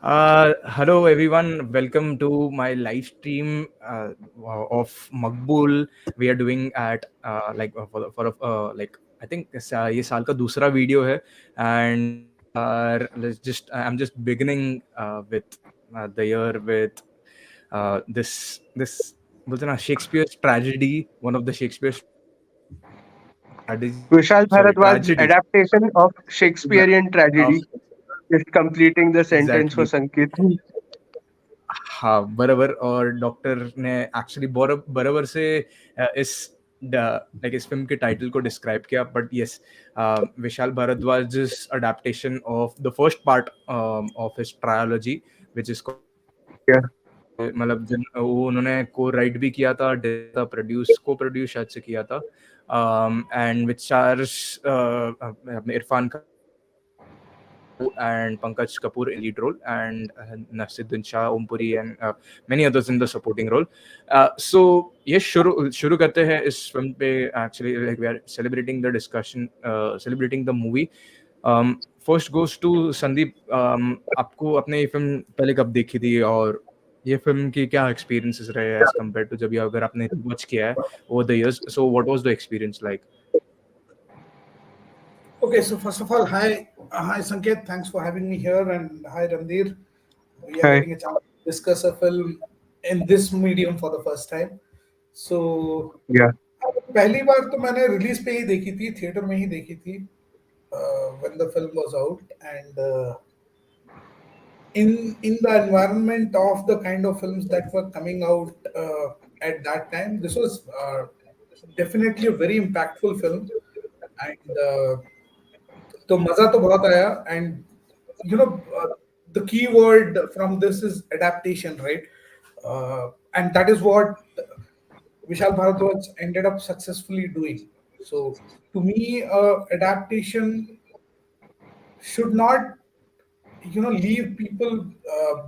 Hello everyone, welcome to my live stream of Maqbool. We are doing at I think ये साल का दूसरा video है and we are let's just I'm just beginning with the year with this बोलते हैं ना Shakespeare's tragedy, one of the Shakespeare's strategy Vishal sorry Bharadwaj tragedies. adaptation of Shakespearean Of tragedy is completing the sentence for exactly. Sanket. हाँ, बराबर और doctor ने actually बराबर से इस फिल्म के टाइटल को डिस्क्राइब किया but yes Vishal Bhardwaj's adaptation of the first part of his trilogy which is called Yeah. मतलब वो उन्होंने को राइट भी किया था प्रोड्यूस को प्रोड्यूस शायद से किया था एंड विच स्टार्स अपने Irfan Khan and Pankaj Kapoor in lead role, and Nasiruddin Shah, Ompuri, and many others in the supporting role. So yes, शुरू करते हैं इस फिल्म पे. Actually, like we are celebrating the discussion, celebrating the movie. First goes to Sandeep. आपको अपने ये film पहले कब देखी थी और ये फिल्म की क्या एक्सपीरियंसेस रहे एज कम्पेयर टू जब अगर आपने वॉच किया है over the years. So what was the experience like? Okay, so first of all, hi Sanket, thanks for having me here, and hi Randhir. We are Hi. getting a chance to discuss a film in this medium for the first time. So Yeah. पहली बार तो मैंने release पे ही देखी थी, theatre में ही देखी थी, when the film was out, and in the environment of the kind of films that were coming out at that time, this was definitely a very impactful film, and तो मजा तो बहुत आया. And you know, the key word from this is adaptation, right? And that is what Vishal Bharadwaj ended up successfully doing. So to me, adaptation should not, leave people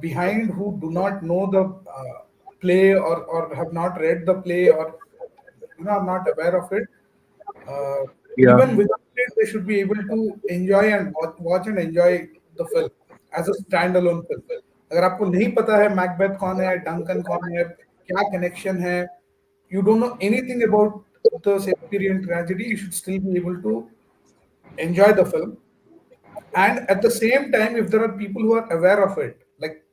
behind who do not know the play, or have not read the play, or are not aware of it. uh, Yeah. Even without it, they should be able to enjoy and watch and enjoy the film as a standalone film. अगर आपको नहीं पता है Macbeth कौन है, Duncan कौन है, क्या कनेक्शन है, you don't know anything about the Shakespearean tragedy, you should still be able to enjoy the film. And at the same time, if there are people who are aware of it, like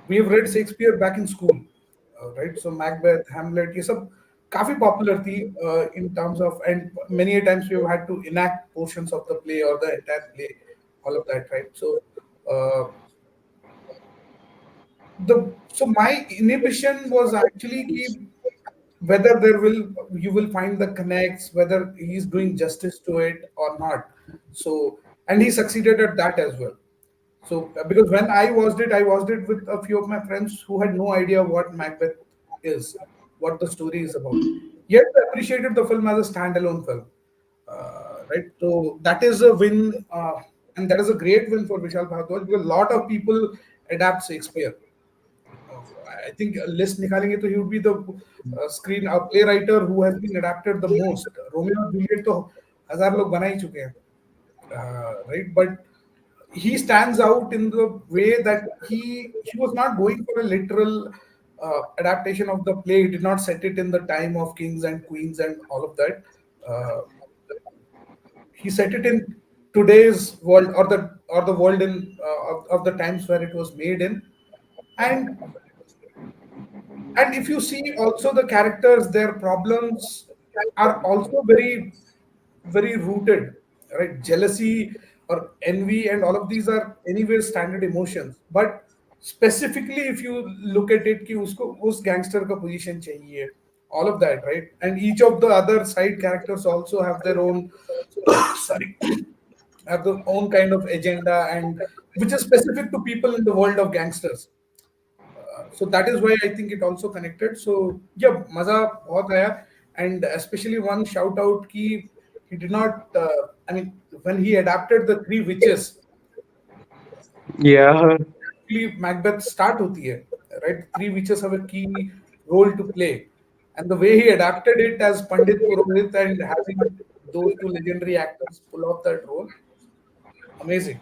we have read Shakespeare back in school, right? So Macbeth, Hamlet, ये सब काफी popular थी in terms of, and many a times we have had to enact portions of the play or the entire play, all of that, right? So uh, so my inhibition was actually कि whether you will find the connects, whether he's doing justice to it or not. So, and he succeeded at that as well. So because when I watched it with a few of my friends who had no idea what Macbeth is, what the story is about. Yet they appreciated the film as a standalone film, right? So that is a win, and that is a great win for Vishal Bhardwaj, because a lot of people adapt Shakespeare. I think list निकालेंगे तो he would be the screen playwriter who has been adapted the most. Romeo and Juliet तो हजार लोग बना ही चुके हैं, right? But he stands out in the way that he was not going for a literal adaptation of the play. He did not set it in the time of kings and queens and all of that. Uh, he set it in today's world, or the world in of the times where it was made in. And and if you see also the characters, their problems are also very, very rooted, right? Jealousy or envy and all of these are anyway standard emotions, but specifically if you look at it कि उसको उस gangster का position चाहिए, all of that, right? And each of the other side characters also have their own sorry, have their own kind of agenda, and which is specific to people in the world of gangsters. So that is why I think it also connected. So yeah, maza bahut aaya. And especially one shout out ki he did not I mean, when he adapted the Three Witches, Yeah. actually Macbeth start hoti hai, right? Three Witches have a key role to play, and the way he adapted it as Pandit Purohit and having those two legendary actors pull off that role, amazing.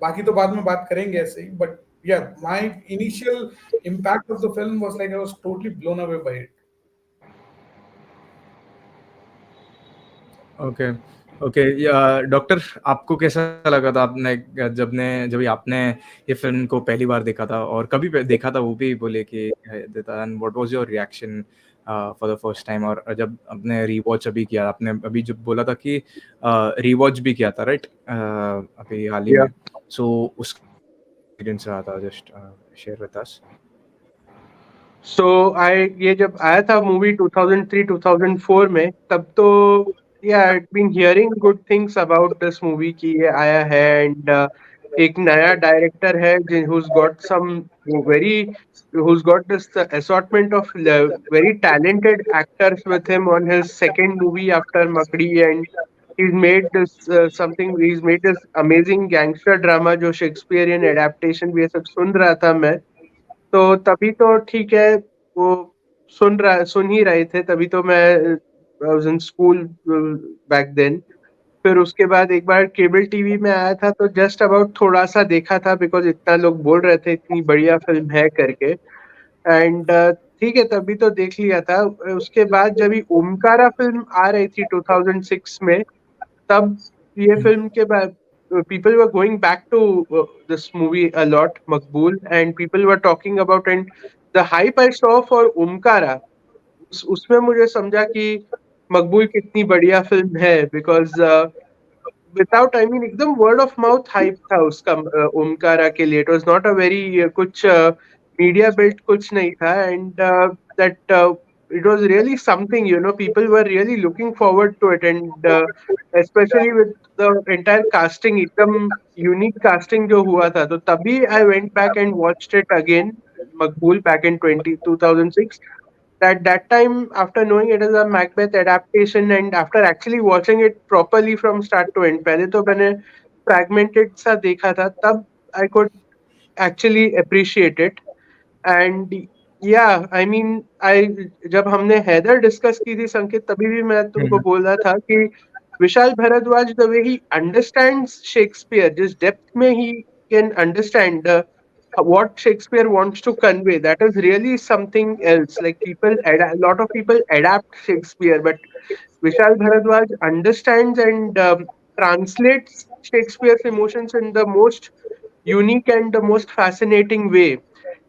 बाकी तो बाद में बात करेंगे ऐसे ही, but या my initial impact of the film was like I was totally blown away by it. Okay okay या doctor, आपको कैसा लगा था आपने जब आपने ये फिल्म को पहली बार देखा था, और कभी देखा था वो भी बोले कि देता, and what was your reaction for the first time, और जब आपने रीवॉच अभी किया, आपने अभी जो बोला था कि रीवॉच भी किया था राइट अभी हाल ही Yeah. में, सो उसका एक्सपीरियंस रहा था, जस्ट शेयर विद अस. सो आई ये जब आया था मूवी 2003-2004 में, तब तो या I been hearing good things about this movie कि ये आया है, एंड एक नया डायरेक्टर है who's got some very who's got this assortment of very talented actors with him on his second movie after Makdi, and he's made this he's made this amazing gangster drama जो Shakespearean adaptation भी, ये सब सुन रहा था मैं. तो तभी तो ठीक है, वो सुन ही रहे थे, तभी तो मैं was in school back then. फिर उसके बाद एक बार केबल टीवी में आया था, तो जस्ट अबाउट थोड़ा सा देखा था, बिकॉज इतना लोग बोल रहे थे इतनी बढ़िया फिल्म है करके. एंड ठीक है, तभी तो देख लिया था. उसके बाद जब ये ओमकारा फिल्म आ रही थी 2006 में, तब ये फिल्म के बाद people were going back to this movie a lot, Maqbool, and people were talking about, and the hype I saw for Omkara, उसमें मुझे समझा कि मकबूल कितनी बढ़िया फिल्म है, बिकॉज विदाउट आई मीन एकदम वर्ड ऑफ माउथ हाइप था उसका ओमकारा के लिए. It was not a very कुछ मीडिया बिल्ट कुछ नहीं था, and that it was really something, people were really looking forward to it, and especially with the entire casting, एकदम unique casting जो हुआ था, तो तभी I went back and watched it again, Maqbool, back in 2006. At that time, after knowing it is a Macbeth adaptation, and after actually watching it properly from start to end, पहले तो मैंने fragmented सा देखा था, तब I could actually appreciate it. And या I mean I जब हमने हैदर डिस्कस की थी संकेत, तभी भी मैं तुमको बोल रहा था कि Vishal Bhardwaj, the way he understands Shakespeare, जिस डेप्थ में he can understand what Shakespeare wants to convey, that is really something else. Like a lot of people adapt Shakespeare, but Vishal Bharadwaj understands and translates Shakespeare's emotions in the most unique and the most fascinating way.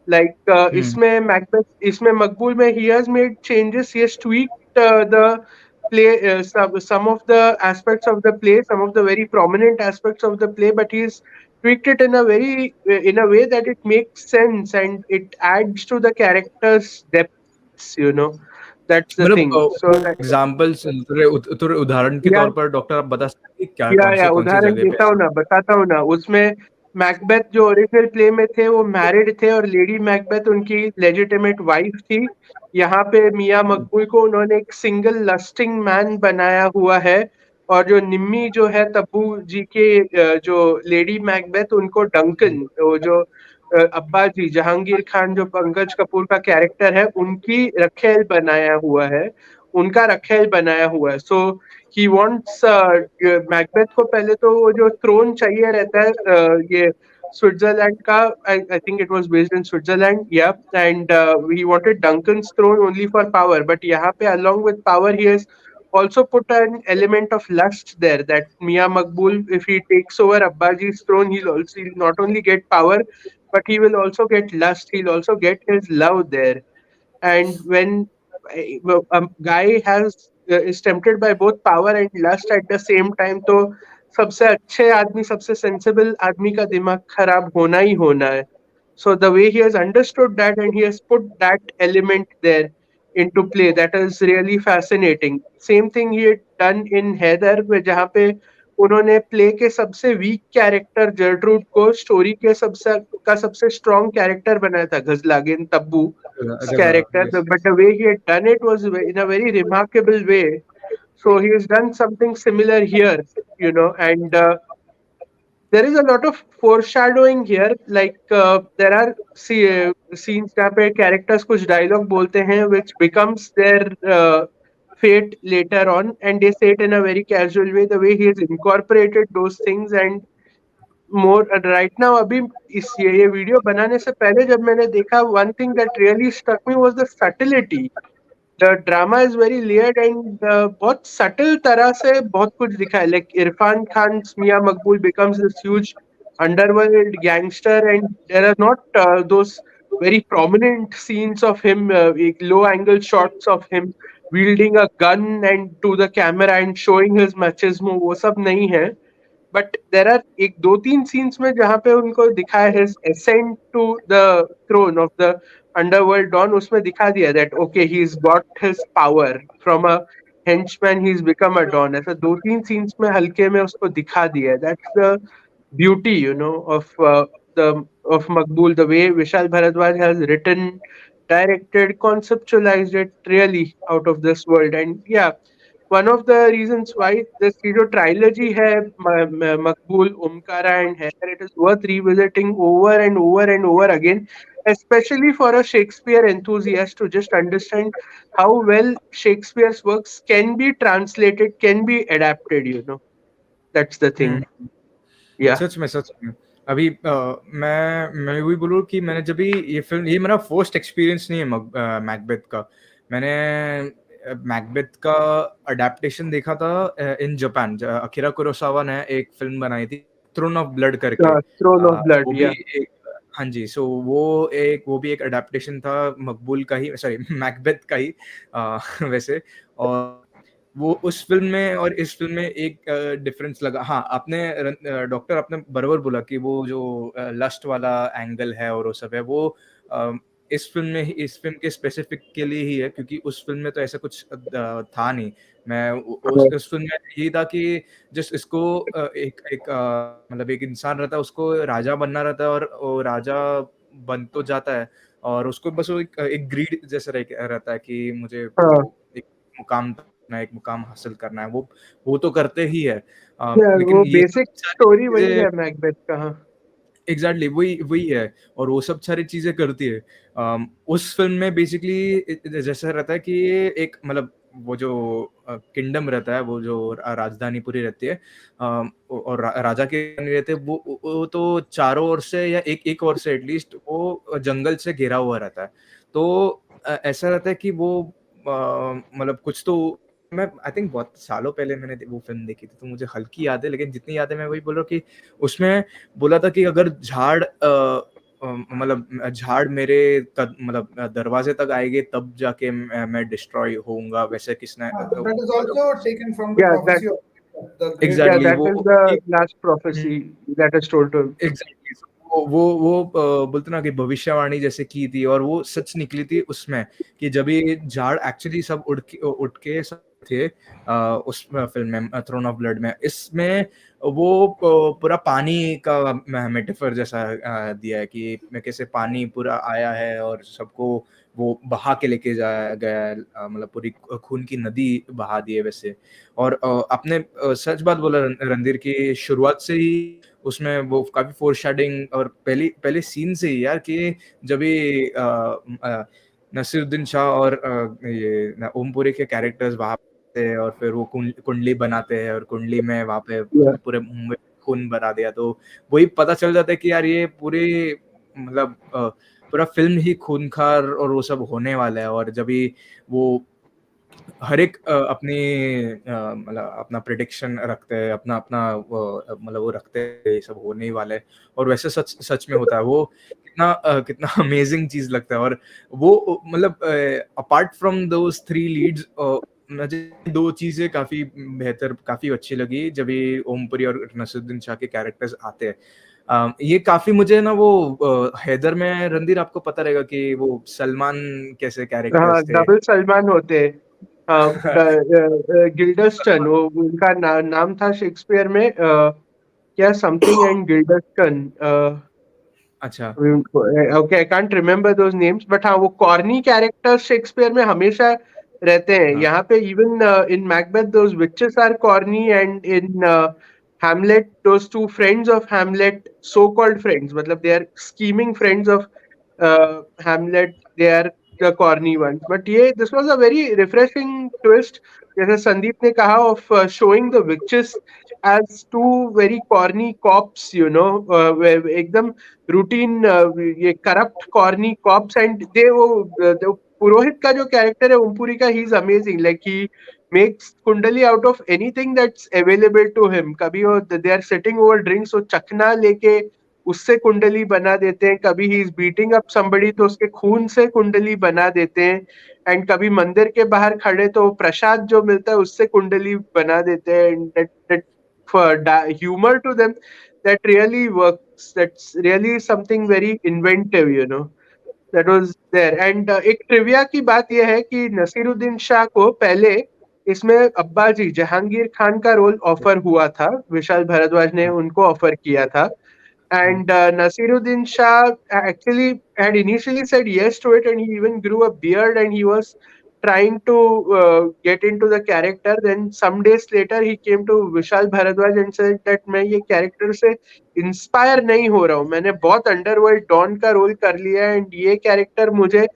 Like इसमें Macbeth, इसमें मकबूल में he has made changes, he has tweaked the play, some of the aspects of the play, some of the very prominent aspects of the play, but he's tweaked it in a very in a way that it makes sense and it adds to the character's depths. That's the मतलब thing. So that, examples, थोड़े उदाहरण के yeah, तौर पर doctor आप बता सकते हैं क्या, या कौन सी उदाहरण जगह पे देता हूँ ऐसा? ना, बताता हूँ ना. उसमें मैकबेथ जो ओरिजिनल प्ले में थे वो मैरिड थे, और लेडी मैकबेथ उनकी लेजिटिमेट वाइफ थी. यहाँ पे मियाँ मकबूल को उन्होंने एक सिंगल लस्टिंग मैन बनाया हुआ है, और जो निम्मी जो है तब्बू जी के जो लेडी मैकबेथ, उनको डंकन, वो जो अब्बा जी जहांगीर खान जो पंकज कपूर का कैरेक्टर है, उनकी रखेल बनाया हुआ है, उनका रखेल बनाया हुआ है. सो ही वांट्स मैकबेथ को पहले तो वो जो थ्रोन चाहिए रहता है, ये स्विट्जरलैंड का, I think it was based in Switzerland, या, and he wanted Duncan's throne only for power, but यहाँ पे along with power he has also put an element of lust there, that Mia Maqbool, if he takes over Abbaji's throne, he'll not only get power, but he will also get lust, he'll also get his love there. And when a guy is tempted by both power and lust at the same time, तो सबसे अच्छे आदमी, सबसे sensible आदमी का दिमाग खराब होना ही होना है. So the way he has understood that and he has put that element there into play, that is really fascinating. Same thing he had done in Heather, में जहाँ पे उन्होंने प्ले के सबसे वीक कैरेक्टर जर्ट्रूड को story के सबसे strong character बनाया था, घजलागिन Tabu character, Yes. but the way he had done it was in a very remarkable way. So he has done something similar here, and there is a lot of foreshadowing here. Like there are scenes जहाँ पे characters कुछ dialogue बोलते हैं, which becomes their fate later on, and they say it in a very casual way. The way he has incorporated those things, and more right now अभी इस ये video बनाने से पहले जब मैंने देखा, one thing that really struck me was the subtlety. The drama is very layered and बहुत सटल तरह से बहुत कुछ दिखा है. Like Irfan Khan Miyan Maqbool becomes this huge underworld gangster, and there are not those very prominent scenes of him, low angle shots of him wielding a gun and to the camera and showing his machismo. वो सब नहीं है. But there are एक दो तीन scenes में जहाँ पे उनको दिखाया his ascent to the throne of the underworld don. उसमें दिखा दिया that okay he is got his power from a henchman, he's become a don. ऐसा दो तीन सीन्स में हल्के में उसको दिखा दिया. That's the beauty, the of Maqbool, the way Vishal Bharadwaj has written, directed, conceptualized it really out of this world. And yeah, one of the reasons why this जो trilogy है Maqbool, Omkara and Hair, it is worth revisiting over and over and over again, especially for a Shakespeare enthusiast to just understand how well Shakespeare's works can be translated, can be adapted. That's the thing. Yeah. सच में अभी मैं वही बोलूँ कि मैंने जब भी ये फिल्म, ये मेरा फर्स्ट एक्सपीरियंस नहीं है मैकबेथ का. मैंने मैकबेथ का अडेप्टेशन देखा था इन जापान. अकीरा कुरोसावा ने एक फिल्म बनाई थी थ्रोन ऑफ ब्लड करके. Throne of Blood, वो भी एक, हाँ जी, सो वो भी एक अडेप्टेशन था मकबूल का ही, सॉरी मैकबेथ का ही वैसे. और वो उस फिल्म में और इस फिल्म में एक डिफरेंस लगा. हाँ, आपने डॉक्टर आपने बराबर बोला कि वो जो लस्ट वाला एंगल है और वो सब है, वो इस फिल्म में इस फिल्म के स्पेसिफिक के लिए ही है, क्योंकि उस फिल्म में तो ऐसा कुछ था नहीं. मैं उस फिल्म में यही था कि जस्ट इसको एक एक मतलब एक इंसान रहता है, उसको राजा बनना रहता है, और वो राजा बन तो जाता है, और उसको बस वो एक ग्रीड जैसा रहता है कि मुझे वो एक मुकाम हासिल करना है. वो तो करते ही है, लेकिन वो ये बेसिक सब सारी स्टोरी वही चीजें है मैकबेथ का. हाँ. एग्जैक्टली वही है, और वो सब सारी चीजें करती है. उस फिल्म में बेसिकली जैसा रहता है कि ये एक मतलब वो जो किंगडम रहता है, वो जो राजधानी पूरी रहती है, और राजा के नहीं रहते, वो तो चारों ओर से या एक ओर से एटलीस्ट वो जंगल से घिरा हुआ रहता है. तो ऐसा रहता है कि वो मतलब कुछ तो, मैं आई थिंक बहुत सालों पहले मैंने वो फिल्म देखी थी, तो मुझे हल्की याद है, लेकिन जितनी याद है मैं वही बोल रहा हूँ कि उसमें बोला था कि अगर झाड़ मतलब झाड़ मेरे मतलब दरवाजे तक आएंगे तब जाके मैं डिस्ट्रॉय होऊंगा, वैसे किसने That is also taken from the Yeah, that prophecy of the great. yeah, exactly that is the last prophecy that is told to him. Exactly. वो बोलते ना कि भविष्यवाणी जैसे की थी, और वो सच निकली थी उसमें, कि जब ये झाड़ एक्चुअली सब उड़ के सब थे उस फिल्म में थ्रोन ऑफ ब्लड में. इसमें वो पूरा पानी का मेटाफर जैसा दिया है कि कैसे पानी पूरा आया है और सबको वो बहा के लेके जाया गया है, मतलब पूरी खून की नदी बहा दी है वैसे. और आपने सच बात बोला रणधीर की, शुरुआत से ही उसमें वो काफी फोरशैडिंग, और पहले सीन से ही यार, कि जब ये नसीरुद्दीन शाह और ये ओमपुरी के कैरेक्टर्स वहां पे, और फिर वो कुंडली बनाते हैं, और कुंडली में वहां पे Yeah. पूरे मुंबई खून भरा दिया, तो वही पता चल जाता है कि यार ये पूरी मतलब पूरा फिल्म ही खूनखार और वो सब होने वाला है. और जब ही वो हर एक अपनी मतलब अपना प्रिडिक्शन रखते हैं, अपना अपना मतलब वो रखते हैं ये सब होने ही वाला है, और वैसे सच सच में होता है. वो कितना अमेजिंग चीज लगता है. और वो मतलब apart from those three leads, मुझे दो चीजें काफी बेहतर काफी अच्छी लगी जब ये ओमपुरी और नसीरुद्दीन शाह के कैरेक्टर्स आते हैं. ये काफी मुझे ना वो हैदर में, रणधीर आपको पता रहेगा कि वो सलमान कैसे हाँ, कैरेक्टर्स थे. डबल सलमान होते. हाँ, गिल्डस्टन, वो उनका नाम था शेक्सपियर में, क्या समथिंग एंड गिल्डस्टन. अच्छा. Okay, I can't remember those names, but हाँ, वो कॉर्नी कैरेक्टर शेक्सपियर में हमेशा रहते हैं. हाँ. यहाँ पे even in Macbeth those witches are corny, and in Hamlet those two friends of Hamlet, so called friends, मतलब they are scheming friends of Hamlet, they are the corny ones. But ये this was a very refreshing twist, जैसे संदीप ने कहा, of showing the witches as two very corny cops, you know, एकदम routine ये corrupt corny cops, and they वो the पुरोहित का जो character है ओमपुरी का, he's amazing. Like he makes कुंडली out of anything that's available to him. कभी वो they are sitting over drinks, वो चखना लेके उससे कुंडली बना देते हैं, कभी he is beating up somebody तो उसके खून से कुंडली बना देते हैं, एंड कभी मंदिर के बाहर खड़े तो प्रसाद जो मिलता है उससे कुंडली बना देते हैं. Humour to them that really works. That's really something very inventive, you know. That was there. And एक ट्रिविया की बात यह है कि नसीरुद्दीन शाह को पहले इसमें अब्बाजी जहांगीर खान का रोल ऑफर हुआ था, विशाल भारद्वाज ने उनको ऑफर किया था. And Nasiruddin Shah actually had initially said yes to it, and he even grew a beard, and he was trying to get into the character. Then some days later, he came to Vishal Bharadwaj and said that मैं ये character से inspire नहीं हो रहा हूँ. मैंने बहुत underworld don का रोल कर लिया है, and ये character मुझे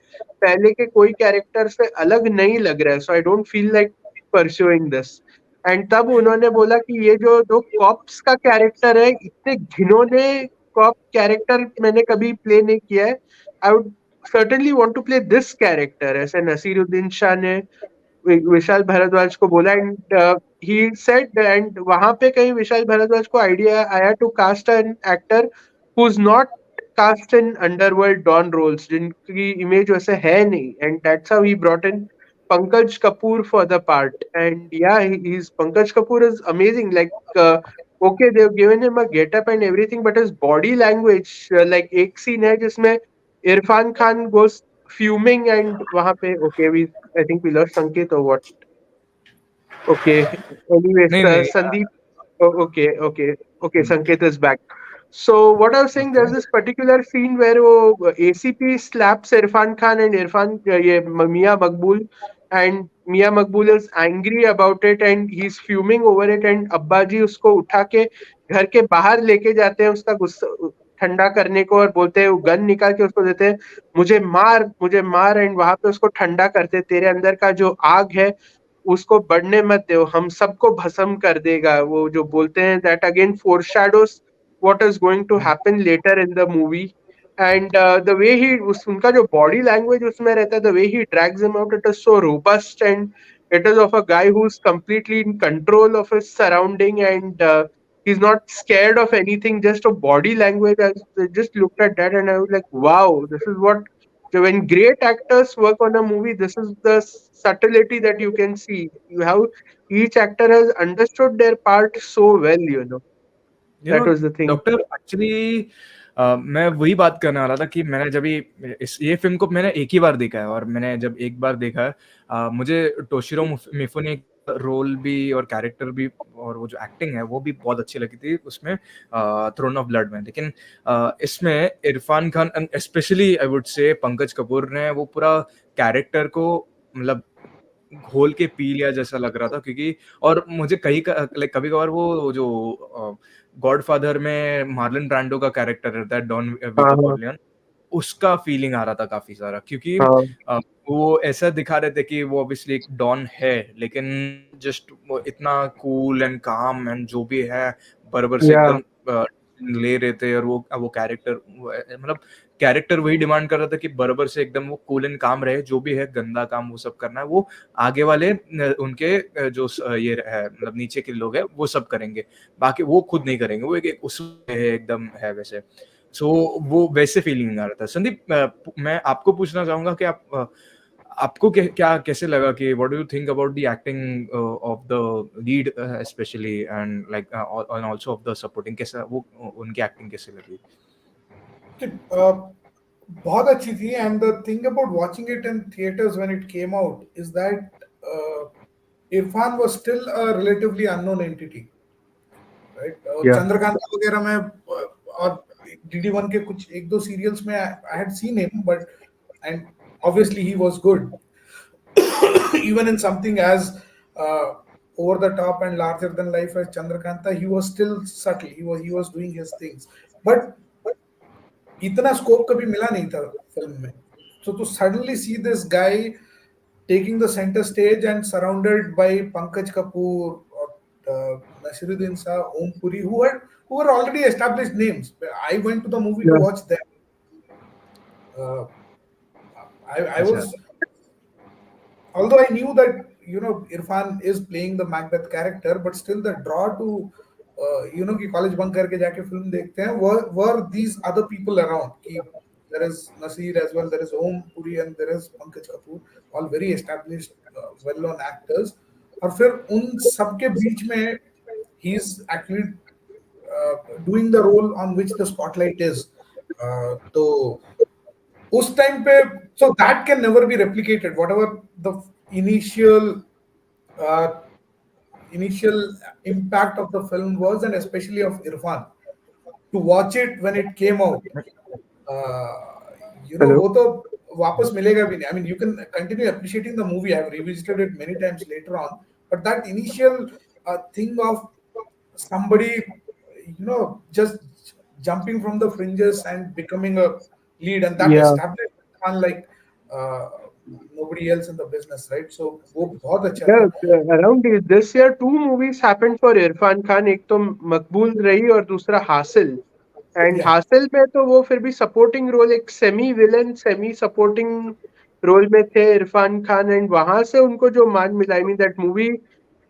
पहले के कोई character से अलग नहीं लग रहा है. So I don't feel like pursuing this. And तब उन्होंने बोला कि ये जो दो कॉप्स का कैरेक्टर है, इतने घिनौने कॉप कैरेक्टर मैंने कभी प्ले नहीं किया है. I would certainly want to play this character, ऐसे नसीरुद्दीन शाह ने विशाल भारद्वाज को बोला. एंड ही सेड, एंड वहां पे कहीं विशाल भारद्वाज को आइडिया आया to cast an actor who is not cast in underworld don roles, जिनकी इमेज वैसे है नहीं. And that's how he brought in Pankaj Kapoor for the part. And yeah, he's Pankaj Kapoor is amazing. Like, okay, they've given him a get-up and everything, but his body language, like एक scene है जिसमें Irfan Khan goes fuming, and वहाँ पे okay, I think we lost Sanket or what? Okay, anyways, नहीं नहीं Sandeep. Oh, okay, Sanket is back. So what I was saying, there's this particular scene where ACP slaps Irfan Khan, and ये Mia Maqbool, and Mia Maqbool is angry about it, and he's fuming over it, and अब्बा जी उसको उठा के घर के बाहर लेके जाते हैं उसका गुस्सा ठंडा करने को, और बोलते हैं, वो गन निकाल के उसको देते हैं, मुझे मार, एंड वहां पे उसको ठंडा करते, तेरे अंदर का जो आग है उसको बढ़ने मत दो, हम सबको भस्म कर देगा. वो जो बोलते हैं, that again foreshadows what is going to happen later in the movie. And the way उनका जो body language उसमें रहता है, the way he drags him out, it is so robust, and it is of a guy who's completely in control of his surrounding, and he's not scared of anything, just a body language. I just looked at that and I was like, wow, this is what, so when great actors work on a movie, this is the subtlety that you can see. You have each actor has understood their part so well, you know. That was the thing. Doctor actually मैं वही बात करने वाला था कि मैंने जब ये फिल्म को मैंने एक ही बार देखा है, और मैंने जब एक बार देखा है, मुझे टोशिरो मिफुने रोल भी और कैरेक्टर भी और वो जो एक्टिंग है वो भी बहुत अच्छी लगी थी उसमें, थ्रोन ऑफ ब्लड में. लेकिन इसमें Irfan Khan and specially I would say Pankaj Kapoor ने वो पूरा कैरेक्टर को मतलब घोल के पी लिया जैसा लग रहा था. क्योंकि और मुझे कभी कभार वो जो गॉडफादर में मार्लन ब्रांडो का कैरेक्टर रहता है डॉन विटो कॉर्लियन, उसका फीलिंग आ रहा था काफी सारा. क्योंकि वो ऐसा दिखा रहे थे कि वो ऑब्वियसली एक डॉन है, लेकिन जस्ट वो इतना कूल एंड काम एंड जो भी है बराबर से एकदम ले रहे थे. और वो कैरेक्टर मतलब कैरेक्टर वही डिमांड कर रहा था कि बराबर से एकदम वो कूल एंड काम रहे, जो भी है गंदा काम वो सब करना है वो आगे वाले उनके जो ये है मतलब नीचे के लोग हैं वो सब करेंगे, बाकी वो खुद नहीं करेंगे. वो एक उसमें एकदम है वैसे. सो वो वैसे फीलिंग आ रहा था. संदीप, मैं आपको पूछना चाहूंगा कि आपको क्या कैसे लगा कि what do you think about the acting of the lead specially and like and also of the supporting, कैसा वो उनकी एक्टिंग कैसे लगी? बहुत अच्छी थी. And the thing about watching it in theatres when it came out is that Irfan was still a relatively unknown entity, right. Chandrakanta वगैरह में और DD1 के कुछ एक दो सीरियल्स में I had seen him, but and obviously he was good. Even in something as over the top and larger than life as Chandrakanta, he was still subtle. He was doing his things, but इतना scope कभी मिला नहीं था film में. So to suddenly see this guy taking the center stage and surrounded by Pankaj Kapoor or Nasiruddin Shah, Om Puri, who were already established names. I went to the movie to Yeah. watch them. Uh, I अच्छा was, although I knew that Irfan is playing the Macbeth character, but still the draw to कि college bunk करके जाके film देखते हैं were these other people around कि there is Nasir as well, there is Om Puri and there is Pankaj Kapoor, all very established well known actors. और फिर उन सबके बीच में he is actually doing the role on which the spotlight is. तो उस time पे so that can never be replicated whatever the initial uh, initial impact of the film was, and especially of Irfan, to watch it when it came out, Hello. वो तो वापस मिलेगा भी नहीं. I mean, you can continue appreciating the movie. I have revisited it many times later on, but that initial thing of somebody, just jumping from the fringes and becoming a lead, and that Yeah. established unlike uh, nobody else in the business, right? So वो बहुत अच्छा Yeah, था. around this year, two movies happened for Irfan Khan. एक तो मकबूल रही और दूसरा Haasil. And Yeah. Haasil में तो वो फिर भी सपोर्टिंग रोल, एक semi villain semi supporting role में थे इरफान खान. एंड वहां से उनको जो मान मिला, आई मीन दैट मूवी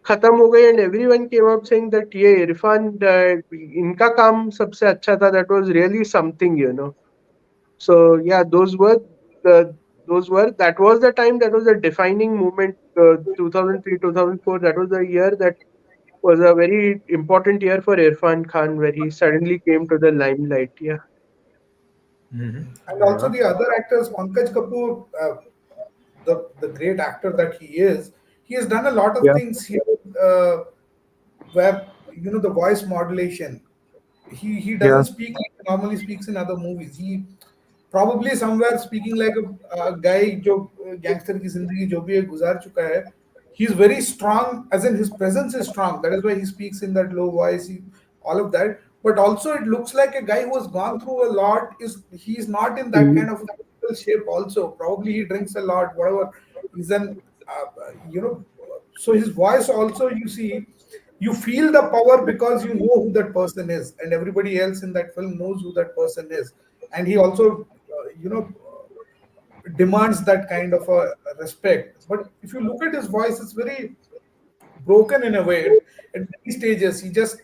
खत्म हो गई and everyone came out saying that ये इरफान इनका काम सबसे अच्छा था. That was really something, you know. So yeah, the that was the time, that was the defining moment. 2003, 2004. That was the year that was a very important year for Irfan Khan, where he suddenly came to the limelight. Yeah. And अरे also वाह the other actors, Pankaj Kapoor, the great actor that he has done a lot of Yeah. things here, where the voice modulation. He Yeah. doesn't speak like he normally speaks in other movies. He probably somewhere speaking like a guy जो gangster की जिंदगी जो भी है गुजार चुका है. He's very strong, as in his presence is strong. That is why he speaks in that low voice. All of that, but also it looks like a guy who has gone through a lot. He's not in that kind Mhm. of physical shape. Also, probably he drinks a lot. Whatever. He's an so his voice also, you feel the power because you know who that person is, and everybody else in that film knows who that person is, and he also demands that kind of a respect. But if you look at his voice, it's very broken in a way. At many stages, he just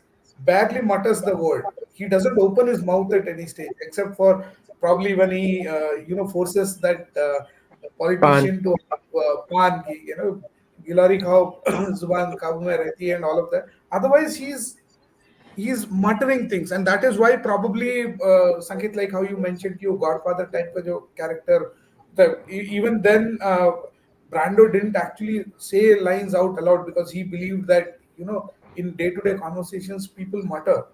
barely mutters the word. He doesn't open his mouth at any stage, except for probably when he, forces that Khan. politician to pan ki, glory खाओ जुबान काबू में रहती है and all of that. Otherwise, he's muttering things, and that is why probably Sanket, like how you mentioned, you Godfather type of character. Even then, Brando didn't actually say lines out aloud because he believed that in day-to-day conversations people mutter.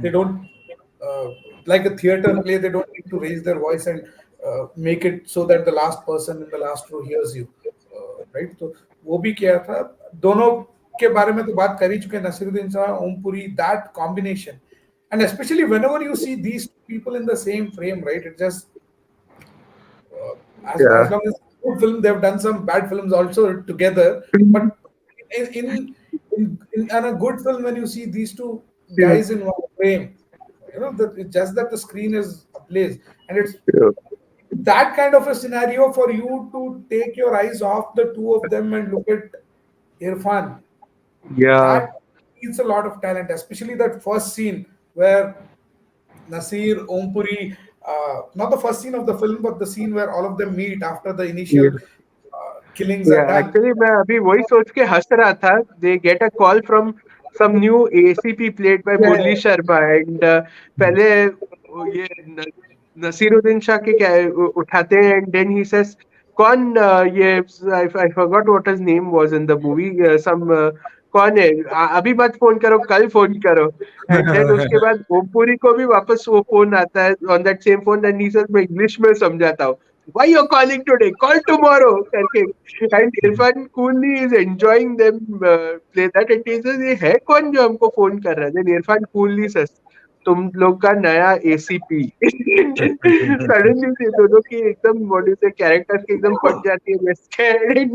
They don't uh, like a theater play. They don't need to raise their voice and make it so that the last person in the last row hears you, right? तो वो भी किया था. दोनों के बारे में तो बात कर ही चुके हैं, Naseeruddin Shah, Om Puri, that combination, and especially whenever you see these two people in the same frame, right? It just as Yeah. long as it's a good film, they've done some bad films also together. But in in a good film, when you see these two Yeah. guys in one frame, it's just that the screen is ablaze, and it's Yeah. that kind of a scenario for you to take your eyes off the two of them and look at Irfan. Yeah. That needs a lot of talent, especially that first scene where Nasir, Ompuri, not the first scene of the film, but the scene where all of them meet after the initial killings are Yeah, done. actually मैं अभी वही सोच के हंस रहा था. They get a call from some new ACP played by Yeah, Murali Sharma, and पहले ये नसीरुद्दीन शाह के क्या उठाते हैं, and then he says कौन ये I forgot what his name was in the movie. Some कौन है, अभी मत फोन करो, कल फोन करो. एंड देन उसके बाद ओमपुरी को भी वापस वो फोन आता है on that same phone, and he says मैं इंग्लिश में समझाता हूँ. Why you're calling today? Call tomorrow. करके. And Irfan coolly is enjoying them play that, and he says ये है कौन जो हमको फोन कर रहा है. Then Irfan coolly says तुम लोग का नया ACP. सडनली से दोनों की एकदम बॉडी से कैरेक्टर्स की एकदम पट जाती है scared and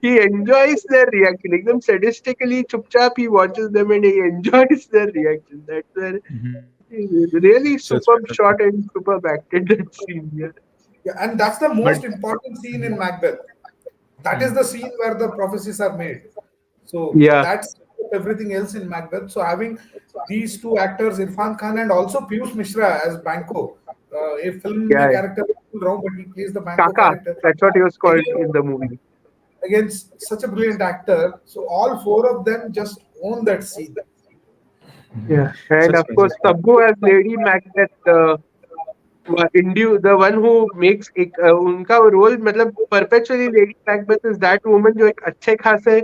he enjoys their reaction एकदम sadistically चुपचाप he watches them and he enjoys their reaction. That's where really So it's superb fantastic. shot and superb acted that scene. Yeah. Yeah, and that's the But most important scene in Macbeth. That is Mhm. the scene where the prophecies are made. So Yeah. that's everything else in Macbeth. So having these two actors, Irfan Khan and also Piyush Mishra as Banco, a film Yeah. में character wrong, but he plays the Banco Kaka. character. That's what he was called Again, in the movie. against such a brilliant actor. So all four of them just own that scene. Yeah. And Such of major course, scene. Taboo as Lady Macbeth. The one who makes एक उनका role मतलब perpetually lady Macbeth is that woman जो एक अच्छे खासे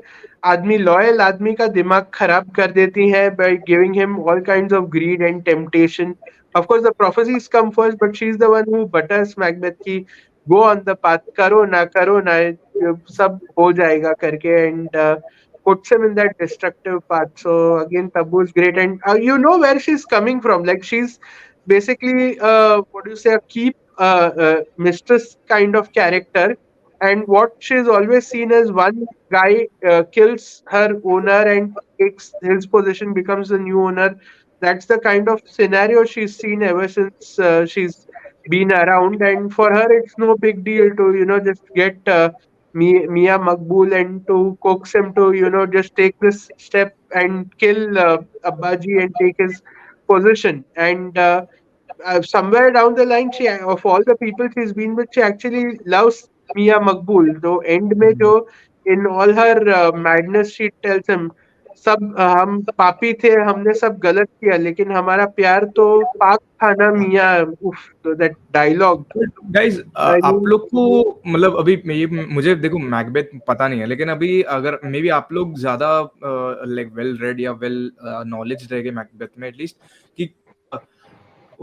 आदमी loyal आदमी का दिमाग खराब कर देती है by giving him all kinds of greed and temptation. Of course the prophecies come first but she is the one who butters Macbeth की go on the path करो ना सब हो जाएगा करके and puts him in that destructive path. So again Tabu is great and you know where she's coming from, like she's basically what do you say a keep mistress kind of character, and what she's always seen as one guy kills her owner and takes his position, becomes the new owner. That's the kind of scenario she's seen ever since she's been around, and for her it's no big deal to just get Mia Maqbool and to coax him to just take this step and kill Abbaji and take his position. And somewhere down the line, she of all the people she's been with, she actually loves Mia Maqbool. So end में Mhm. जो in all her madness she tells him सब हम पापी थे हमने सब गलत किया लेकिन हमारा प्यार तो पाक था ना मियाँ. उफ, तो that dialogue. गाइज I आप mean, लोग को मतलब अभी ये मुझे देखो मैकबेथ पता नहीं है लेकिन अभी अगर मे बी आप लोग ज्यादा लाइक वेल रेड या वेल नॉलेज रहेंगे मैकबेथ में एटलीस्ट कि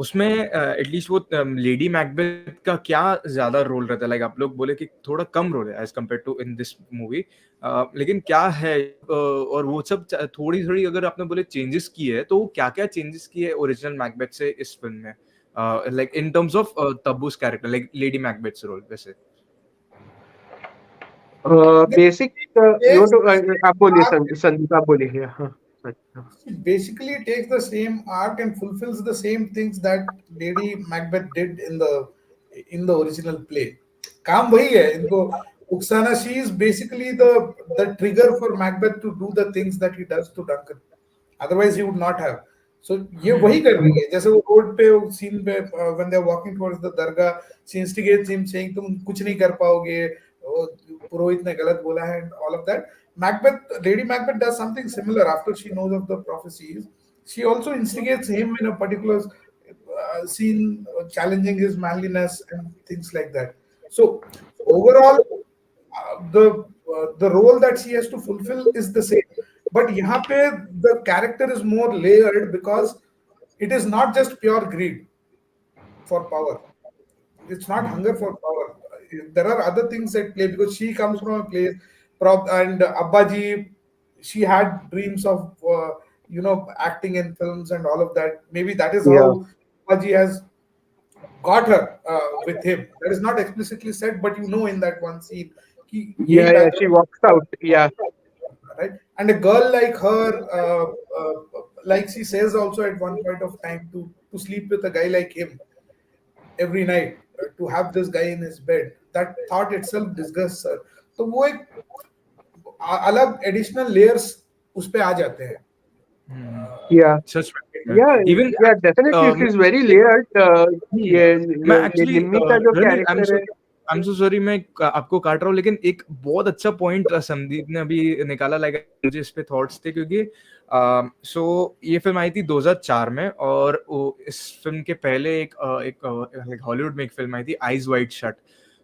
उसमें एटलीस्ट वो लेडी मैकबेथ का क्या ज्यादा रोल रहता है लाइक आप लोग बोले कि थोड़ा कम रोल है as compared to in this movie लेकिन क्या है और वो सब थोड़ी थोड़ी अगर आपने बोले चेंजेस किए है तो क्या क्या चेंजेस किए ओरिजिनल मैकबेथ से इस फिल्म में like in terms of Tabu's character, like Lady Macbeth's role, वैसे. basic you want Takes to the same आप बोलिए arc. संदीप आप बोलिए. हाँ. अच्छा. It basically takes the same arc and fulfills the same things that Lady Macbeth did in the original play. काम वही है इनको उकसाना. She is basically the trigger for Macbeth to do the things that he does to Duncan. Otherwise, he would not have. So ये वही कर रही है जैसे वो रोड पे सीन पे when they are walking towards the Dargah, she instigates him saying तुम कुछ नहीं कर पाओगे, पुरोहित ने गलत बोला है and all of that. Lady Macbeth does something similar after she knows of the prophecies. She also instigates him in a particular scene, challenging his manliness and things like that. So overall, the role that she has to fulfill is the same. But यहाँ पे the character is more layered because it is not just pure greed for power. It's not hunger for power. There are other things at play because she comes from a place, and Abbaji, she had dreams of acting in films and all of that. Maybe that is Yeah. how Abbaji has got her with him. That is not explicitly said, but in that one scene, कि Yeah, यही yeah, background, she walks out. Yeah. right? And a girl like her, like she says also at one point of time, to sleep with a guy like him every night, to have this guy in his bed, that thought itself disgusts her. तो वो एक अलग additional layers उस पे आ जाते हैं. Yeah. सच में Yeah, even yeah, definitely. She's very layered. मैं ये एक्चुअली निम्मी का जो रणधीर कैरेक्टर है. आई एम सो सॉरी मैं आपको काट रहा हूँ लेकिन एक बहुत अच्छा पॉइंट संदीप ने अभी निकाला लाइक मुझे इस पे थॉट्स थे क्योंकि सो ये फिल्म आई थी 2004 में और इस फिल्म के पहले एक हॉलीवुड में एक फिल्म आई थी eyes wide shut.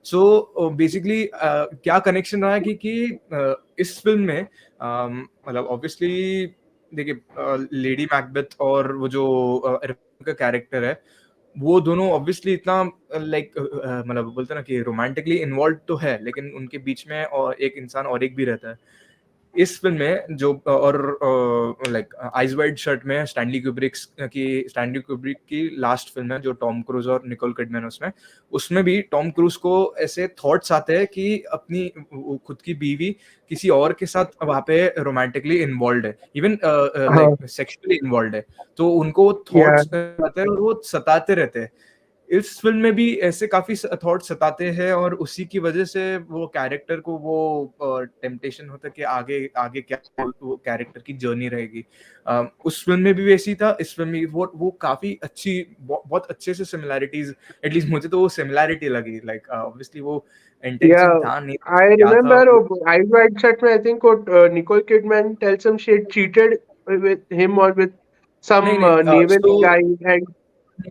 So basically क्या कनेक्शन रहा है कि इस फिल्म में मतलब ऑब्वियसली देखिए लेडी मैकबेथ और वो जो इरफान का कैरेक्टर है वो दोनों ऑब्वियसली इतना लाइक मतलब बोलते हैं ना कि रोमांटिकली इन्वॉल्व तो है लेकिन उनके बीच में और एक इंसान और एक भी रहता है इस फिल्म में जो और लाइक आइज वाइड शर्ट में स्टैनली कुब्रिक की लास्ट फिल्म है जो टॉम क्रूज और निकोल किडमैन उसमें, उसमें भी टॉम क्रूज को ऐसे थॉट्स आते हैं कि अपनी खुद की बीवी किसी और के साथ वहां पे रोमांटिकली इन्वॉल्व है, इवन हाँ, लाइक सेक्सुअली इन्वॉल्व है, तो उनको या थॉट्स आते हैं और वो सताते रहते हैं। इस फिल्म में भी ऐसे काफी थॉट सताते हैं और उसी की वजह से वो कैरेक्टर को वो टेम्पटेशन होता है कि आगे आगे क्या वो कैरेक्टर की जर्नी रहेगी। उस फिल्म में भी वैसी था, इस फिल्म में वो काफी अच्छी बहुत अच्छे से सिमिलैरिटीज, एटलीस्ट मुझे तो वो सिमिलैरिटी लगी, लाइक ऑब्वियसली वो इंटेंशन Yeah, था नहीं I क्या था remember Eyes Wide Shut. I think what Nicole Kidman tells him she had cheated with him or with नहीं some नहीं naval so guy, and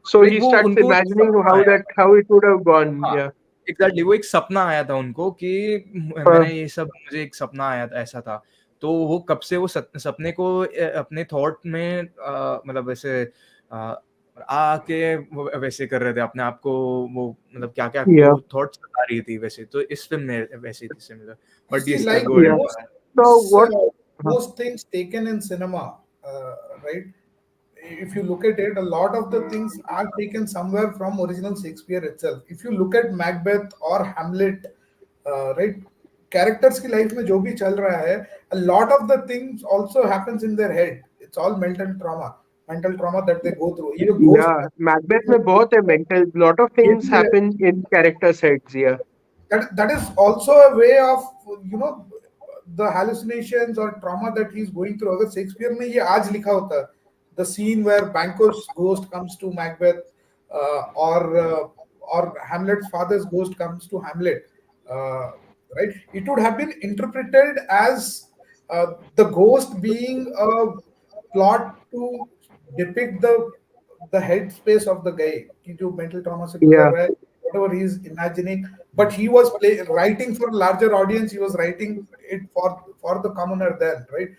so like he वो starts उनको imagining सपना how आया। how it would have gone. हाँ, Yeah, exactly वो एक सपना आया था उनको कि uh, मैंने ये सब, मुझे एक सपना आया था, ऐसा था। तो वो कब से वो सपने को अपने थॉट में मतलब वैसे आके वो वैसे कर रहे थे अपने आप को, वो मतलब क्या क्या yeah, वो थॉट्स बता रही थी वैसे, तो इस फिल्म में वैसे थी similar. But See, yes like go yeah. Ahead. So what? Uh, most things taken in cinema, right? If you look at it, a lot of the things are taken somewhere from original Shakespeare itself. If you look at Macbeth or Hamlet, right? Characters की life में जो भी चल रहा है, a lot of the things also happens in their head. It's all mental trauma that they go through. Even ghost. yeah, Macbeth में बहुत है mental. Lot of things happen in characters' heads. Yeah, That is also a way of, you know, the hallucinations or trauma that he's going through. अगर Shakespeare ने ये आज लिखा होता, the scene where Banquo's ghost comes to Macbeth, or Hamlet's father's ghost comes to Hamlet, uh, right? It would have been interpreted as the ghost being a plot to depict the headspace of the guy कि जो mental trauma से गुजर yeah, रहा है, whatever he is imagining, but he was writing for a larger audience. He was writing it for the commoner then, right?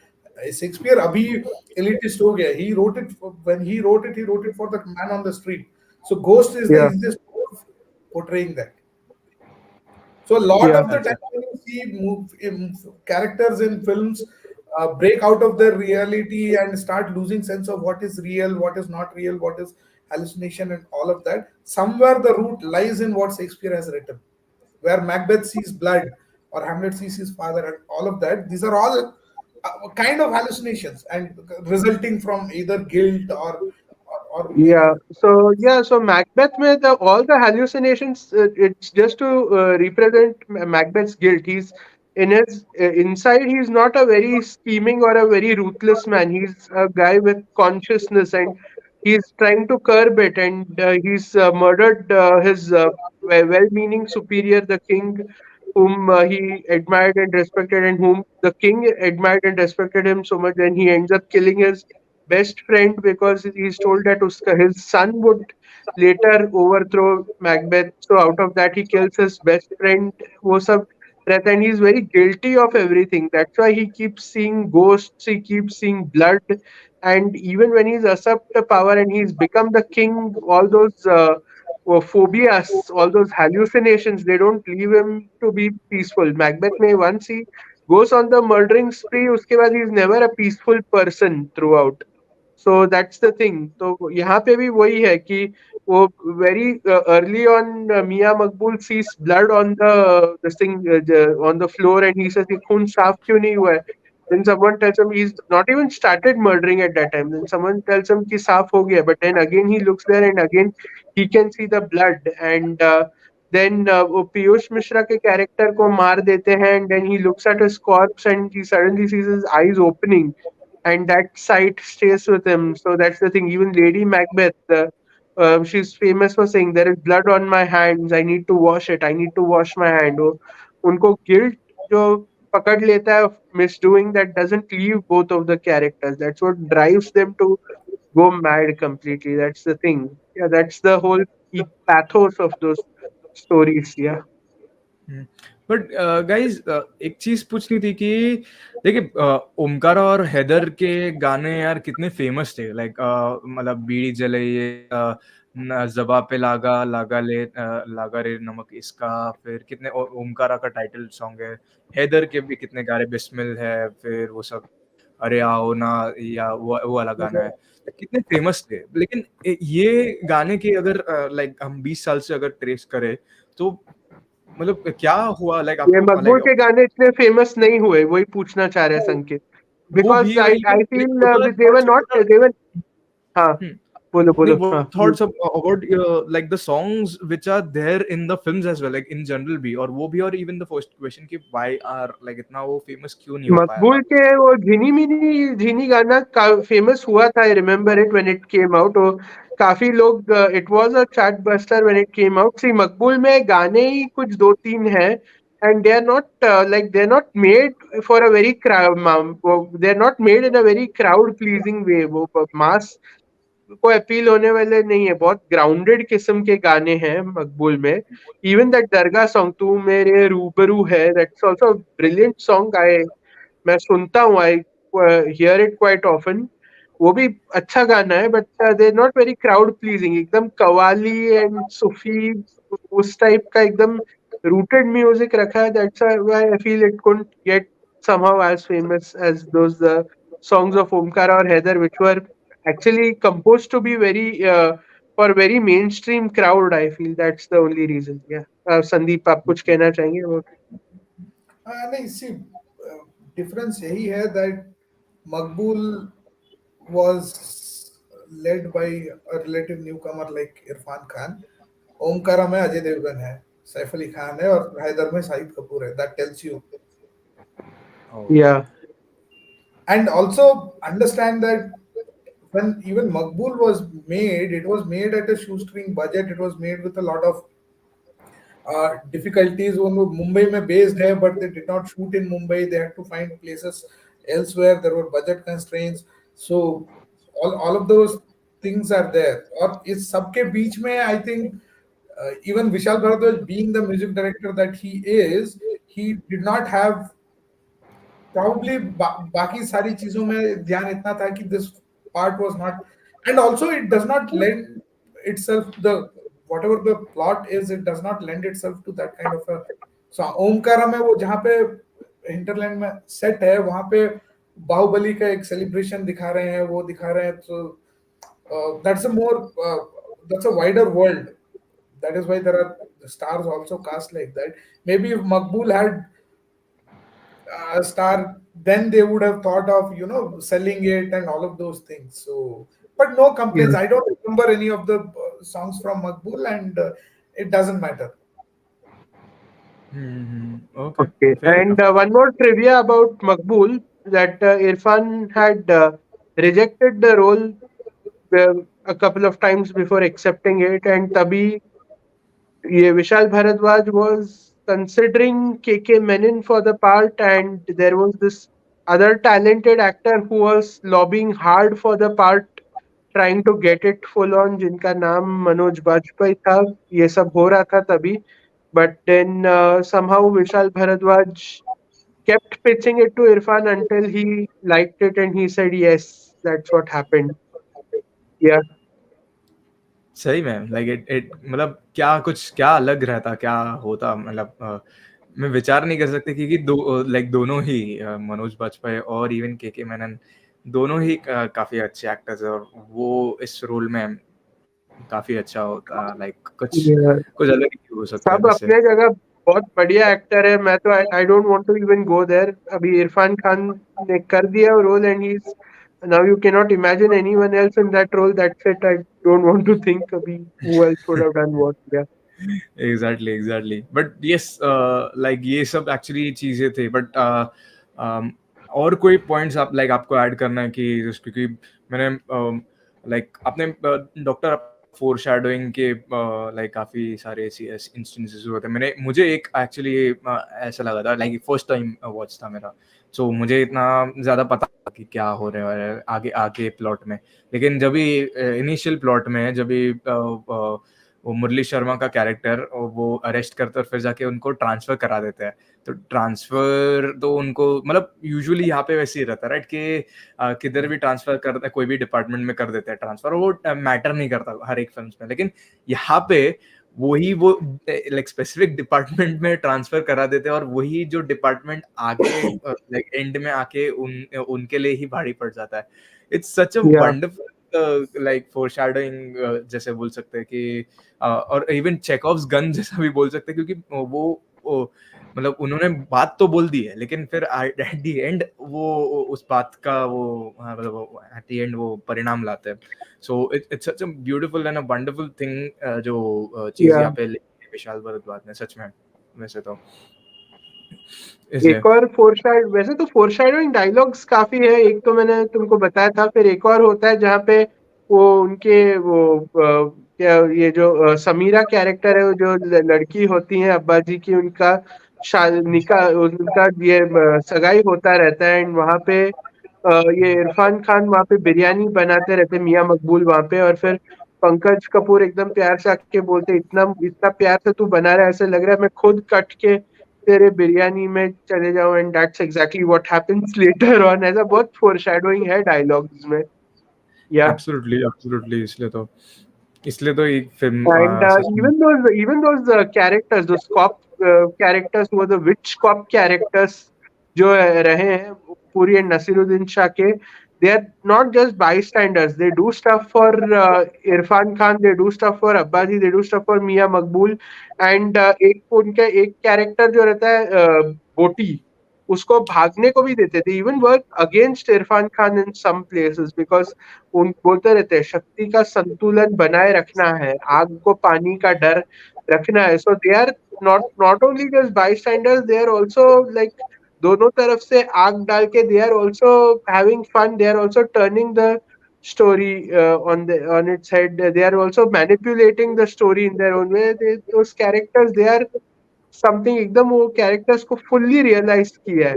Shakespeare abhi elitist ho gaya. He wrote it when he wrote it for the man on the street. So ghost is the yeah, easiest way of portraying that. So a lot yeah, of the time when you see characters in films break out of their reality and start losing sense of what is real, what is not real, what is hallucination, and all of that, somewhere the root lies in what Shakespeare has written. Where Macbeth sees blood or Hamlet sees his father, and all of that, these are all kind of hallucinations and resulting from either guilt or maybe. yeah. So yeah, so Macbeth में all the hallucinations, it's just to represent Macbeth's guilt. He's in his inside. He's not a very scheming or a very ruthless man. He's a guy with consciousness, and he's trying to curb it. And he's murdered his well-meaning superior, the king, whom he admired and respected, and whom the king admired and respected him so much. Then he ends up killing his best friend because he's told that his son would later overthrow Macbeth. So out of that, he kills his best friend. वो सब रहता है, and he's very guilty of everything. That's why he keeps seeing ghosts. He keeps seeing blood, and even when he's usurped the power and he's become the king, all those phobias, all those hallucinations, they don't leave him to be peaceful. Macbeth may once he goes on the murdering spree, उसके बाद he's never a peaceful person throughout. So that's the thing. तो यहाँ पे भी वही है कि वो very early on Miyan Maqbool sees blood on the this thing on the floor and he says कि खून साफ क्यों नहीं हुआ है। then someone tells him he's not even started murdering at that time, then someone tells him कि साफ हो गया, but then again he looks there and again he can see the blood, and then वो पीयूष मिश्रा के character को मार देते हैं, and then he looks at his corpse and he suddenly sees his eyes opening, and that sight stays with him. So that's the thing. Even Lady Macbeth, she's famous for saying, "There is blood on my hands. I need to wash it. I need to wash my hand." वो उनको guilt जो पकड़ लेता है of misdoing, that doesn't leave both of the characters. That's what drives them to go mad completely. That's the thing. Yeah, that's the whole pathos of those stories. Yeah. But guys एक चीज पूछनी थी कि देखिए ओमकार और हैदर के गाने यार कितने फेमस थे, लाइक मतलब बीड़ी जले ये ज़बा पे लागा लागा रे नमक इसका, फिर कितने ओमकारा का टाइटल सॉन्ग है, हैदर के भी कितने गाने, बिस्मिल है, फिर वो सब अरे आओ ना, या वो वाला गाना है, तो कितने फेमस थे। लेकिन ये गाने की अगर लाइक हम 20 साल से अगर ट्रेस करें, तो मतलब क्या हुआ, लाइक ये आपको मकबूल लाइक के गाने इतने फेमस नहीं हुए, वही पूछना चाह रहे हैं संकेत। वो बिकॉज भी I even I like feel what are they were thoughts not they were. हाँ, अबाउट बोलो नहीं, बोलो, हाँ। what thoughts about like the songs which are there in the films as well, like in general भी, और वो भी, और even the first question कि why are like इतना वो famous क्यों नहीं हो पाया मकबूल था। के वो झिनी मिनी झिनी गाना फेमस हुआ था, I remember it when it came out. वो काफी लोग, it was a chart buster when it came out. See, Maqbool में गाने ही कुछ दो तीन हैं, and they are not like, they are not made for a very they are not made in a very crowd pleasing way. वो mass को appeal होने वाले नहीं है, बहुत ग्राउंडेड किस्म के गाने हैं मकबूल में। इवन दैट दरगाह सॉन्ग, तू मेरे रूबरू है, that's also brilliant song. I मैं सुनता हूँ, I hear it quite often. वो भी अच्छा गाना है, but they are not very crowd pleasing, एकदम कवाली एंड सूफी उस टाइप का एकदम रूटेड म्यूजिक रखा है। That's why I feel it couldn't get somehow as famous as those songs of Omkara or Heather, which were actually composed to be very for very mainstream crowd. I feel that's the only reason. Yeah, Sandeep, आप कुछ कहना चाहेंगे? और नहीं, सी difference यही है that Maqbool was led by a relative newcomer like Irfan Khan. Omkara में अजय देवगन है, सैफ अली खान है, और हैदर में शाहिद कपूर है. That tells you. yeah, And also understand that when even Maqbool was made, it was made at a shoestring budget. It was made with a lot of difficulties. वो मुंबई में based है, but they did not shoot in Mumbai. They had to find places elsewhere. There were budget constraints. So all of those things are there. और इस सबके बीच में I think even Vishal Bharadwaj being the music director that he is, he did not have probably बाकी सारी चीजों में ध्यान इतना था कि this part was not, and also it does not lend itself to the whatever the plot is, it does not lend itself to that kind of a. So Omkara में वो जहाँ पे हिंटरलैंड में सेट है, वहां पे बाहुबली का एक सेलिब्रेशन दिखा रहे हैं, वो दिखा रहे हैं. So that's a more that's a wider world. That is why there are stars also cast like that. Maybe if Maqbool had star, then they would have thought of selling it and all of those things. So, but no complaints. yeah. I don't remember any of the songs from Maqbool, and it doesn't matter. Okay, Okay. fair And enough. one more trivia about Maqbool, that Irfan had rejected the role a couple of times before accepting it, and तभी ये Vishal Bharadwaj was considering KK Menon for the part, and there was this other talented actor who was lobbying hard for the part, trying to get it full on, जिनका नाम मनोज बाजपेयी था. ये सब हो रहा था तभी, but then somehow Vishal Bharadwaj kept pitching it to Irfan until he liked it and he said yes. That's what happened. Yeah. सही में लाइक इट मतलब क्या अलग रहता, क्या होता, मतलब मैं विचार नहीं कर सकते, क्योंकि लाइक दोनों ही मनोज बाजपेयी और इवन के मेनन दोनों ही काफी अच्छे एक्टर्स हैं, और वो इस रोल में काफी अच्छा होता, लाइक कुछ Yeah. कुछ अलग ही हो सकता है सब जैसे। अपने जगह बहुत बढ़िया एक्टर है. मैं तो I don't want to even go there. अभी इरफान खान ने कर दिया role, and he is now, you can not imagine anyone else in that role. That's it. I don't want to think अभी who else would have done what. Yeah exactly but yes, like ये सब actually चीजें थे, but और कोई points आप like आपको add करना है कि क्योंकि मैंने लाइक आपने डॉक्टर फोर शैडोइंग के लाइक काफी सारे ऐसी इंस्टेंसेस हुए थे. मुझे एक एक्चुअली ऐसा लगा था, लाइक फर्स्ट टाइम वॉच था मेरा, सो मुझे इतना ज्यादा पता था कि क्या हो रहा है आगे आगे प्लॉट में. लेकिन जब भी इनिशियल प्लॉट में जब भी वो मुरली शर्मा का कैरेक्टर वो अरेस्ट करते और फिर जाके उनको ट्रांसफर करा देते हैं। तो ट्रांसफर तो उनको मतलब यूजुअली यहाँ पे वैसे ही रहता है राइट कि किधर भी ट्रांसफर कर कोई भी डिपार्टमेंट में कर देते हैं ट्रांसफर, वो मैटर नहीं करता हर एक फिल्म में। लेकिन यहाँ पे वही वो लाइक स्पेसिफिक डिपार्टमेंट में ट्रांसफर करा देते हैं और वही जो डिपार्टमेंट आगे लाइक एंड में आके उनके लिए ही भारी पड़ जाता है। इट्स सच अ या वंडरफुल लाइक फोरशैडोइंग जैसे बोल सकते हैं कि और इवन चेकऑफ्स गन जैसा भी बोल सकते हैं, क्योंकि वो मतलब उन्होंने बात तो बोल दी है लेकिन फिर एट द एंड वो उस बात का वो मतलब एट द एंड वो परिणाम लाते हैं। So it's such a beautiful and a wonderful thing जो चीज या यहाँ पे लिखी है विशाल भारद्वाज ने सच में। वैसे तो इसलिए एक और फोरशैड, वैसे तो फोरशैडोइंग डायलॉग्स काफी है। एक तो मैंने तुमको बताया था, फिर एक और होता है जहाँ पे वो उनके वो क्या ये जो समीरा कैरेक्टर है, वो जो लड़की होती है अब्बा जी की, उनका निकाह, उनका ये सगाई होता रहता है। एंड वहाँ पे ये इरफान खान वहाँ पे बिरयानी बनाते रहते, मियाँ मकबूल वहाँ पे, और फिर पंकज कपूर एकदम प्यार से आके बोलते, इतना इतना प्यार से तू बना रहा है, ऐसे लग रहा है मैं खुद कट के तेरे बिरयानी में चले जाऊं। And that's exactly what happens later on. ऐसा बहुत फोरशैडोइंग है डायलॉग्स में। या एब्सोल्युटली एब्सोल्युटली इसलिए तो एक फिल्म and सच में even those characters, those cop characters who were the witch cop characters जो रहे हैं पूरी and नसीरुद्दीन शाह के, they are not just bystanders, they do stuff for Irfan Khan, they do stuff for Abbaji, they do stuff for Miyan Maqbool. and एक उनका एक character जो रहता है बोटी, उसको भागने को भी देते थे, even work against Irrfan Khan in some places, because उन बोलते रहते हैं शक्ति का संतुलन बनाए रखना है, आग को पानी का डर रखना है। So they are not only just bystanders, they are also like दोनों तरफ से आग डाल के they are also having fun, they are also turning the story on its head, they are also manipulating the story in their own way, those characters, they are something एकदम, वो characters को fully realise किया है।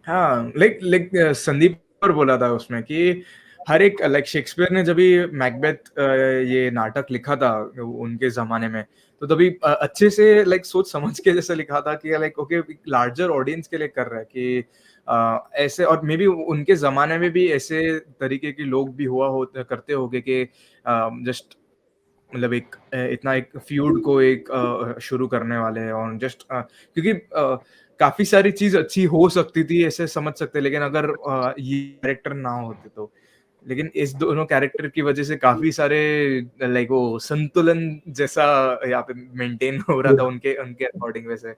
हाँ like like Sandeep और बोला था उसमें कि हर एक लाइक शेक्सपियर ने जब भी मैकबेथ ये नाटक लिखा था उनके जमाने में, तो तभी अच्छे से लाइक सोच समझ के जैसे लिखा था कि लाइक ओके लार्जर ऑडियंस के लिए कर रहा है कि ऐसे, और मे बी उनके जमाने में भी ऐसे तरीके के लोग भी हुआ हो करते होंगे कि जस्ट मतलब एक इतना एक फ्यूड को एक शुरू करने वाले हैं और जस्ट क्योंकि काफी सारी चीज अच्छी हो सकती थी ऐसे समझ सकते, लेकिन अगर ये कैरेक्टर ना होते तो, लेकिन इस दोनों कैरेक्टर की वजह से काफी सारे लाइक वो संतुलन जैसा यहाँ पे मेंटेन हो रहा था उनके उनके अकॉर्डिंग वैसे।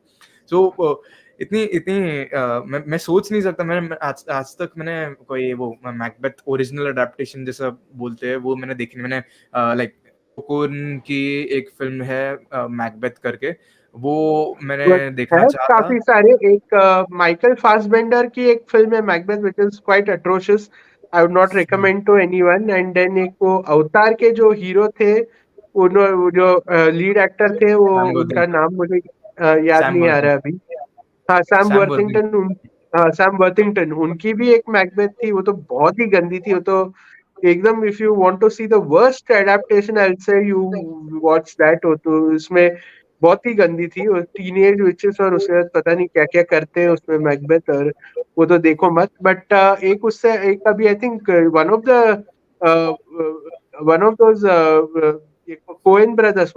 सो इतनी इतनी मैं सोच नहीं सकता, मैंने आज तक मैंने कोई वो मैकबेथ ओरिजिनल अडेप्टेशन जैसा बोलते हैं वो मैंने देखी, मैंने लाइक कोकून की एक फिल्म है मैकबेथ करके, वो बट मैंने है देखना चाहा था। काफी सारे, एक माइकल फासबेंडर की एक फिल्म है Macbeth which is quite atrocious, I would not recommend to anyone. And then एक वो अवतार के जो हीरो थे, उन्होंने जो लीड एक्टर थे, वो सैम उनका वर्थिंगटन नाम मुझे याद सैम नहीं आ रहा वर्थिंगटन अभी। हाँ, सैम सैम वर्थिंगटन वर्थिंगटन हाँ, सैम वर्थिंगटन, उनकी भी एक मैकबेथ थी, वो तो बहुत ही गंदी थी। वो तो एकदम, if you want to see the worst adaptation I will say you watch that. हो तो उसमें बहुत ही गंदी थी, और टीनेज विचेस और उसके बाद पता नहीं क्या क्या करते हैं उसमें मैकबेथ, और वो तो देखो मत। बट एक उससे एक अभी I think one of those Koen brothers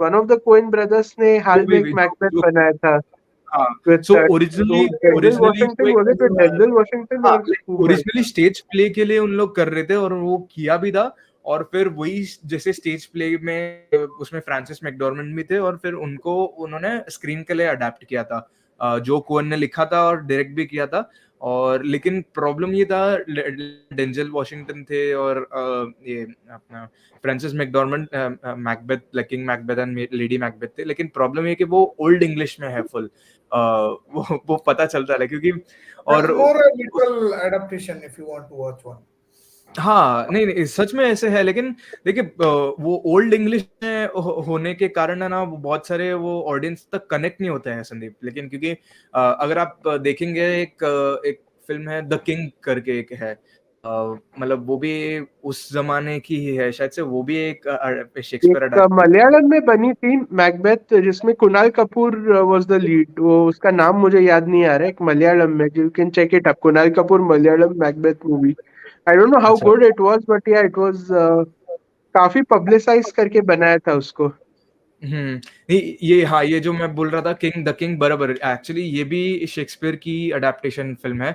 ने वो हाल में भी एक मैकबेथ जो बनाया था हाँ with so who, originally Denzel originally Washington, was it with Denzel Washington हाँ or who was? Originally stage play के लिए उन लोग कर रहे थे और वो किया भी था, और फिर वही जैसे स्टेज प्ले में उसमें फ्रांसिस मैकडॉर्मंड भी थे और फिर उनको उन्होंने स्क्रीन के लिए अडेप्ट किया था, जो कोएन ने लिखा था और डायरेक्ट भी किया था। और लेकिन प्रॉब्लम ये था डेंजल वॉशिंगटन थे और ये अपना Frances McDormand Macbeth King Macbeth and Lady Macbeth थे, लेकिन प्रॉब्लम ये कि वो ओल्ड इंग्लिश में है फुल, वो पता चलता है क्योंकि That's और more a literal adaptation if you want to watch one. हाँ नहीं नहीं सच में ऐसे है, लेकिन देखिए वो ओल्ड इंग्लिश में होने के कारण है ना, वो बहुत सारे वो ऑडियंस तक कनेक्ट नहीं होते हैं संदीप। लेकिन क्योंकि अगर आप देखेंगे एक एक फिल्म है द किंग करके एक है, मतलब वो भी उस जमाने की ही है शायद से, वो भी एक शेक्सपियर एक मलयालम में बनी थी मैकबेथ, जिसमें Kunal Kapoor was the lead. वो उसका नाम मुझे याद नहीं आ रहा है। एक मलयालम में, you can check it up, Kunal Kapoor Malayalam Macbeth movie. I don't know how अच्छा। Good it was, but yeah it was काफी पब्लिसाइज करके बनाया था उसको। नहीं ये, हाँ, ये जो मैं बोल रहा था किंग द किंग, बराबर, एक्चुअली ये भी शेक्सपियर की अडेप्टेशन फिल्म है।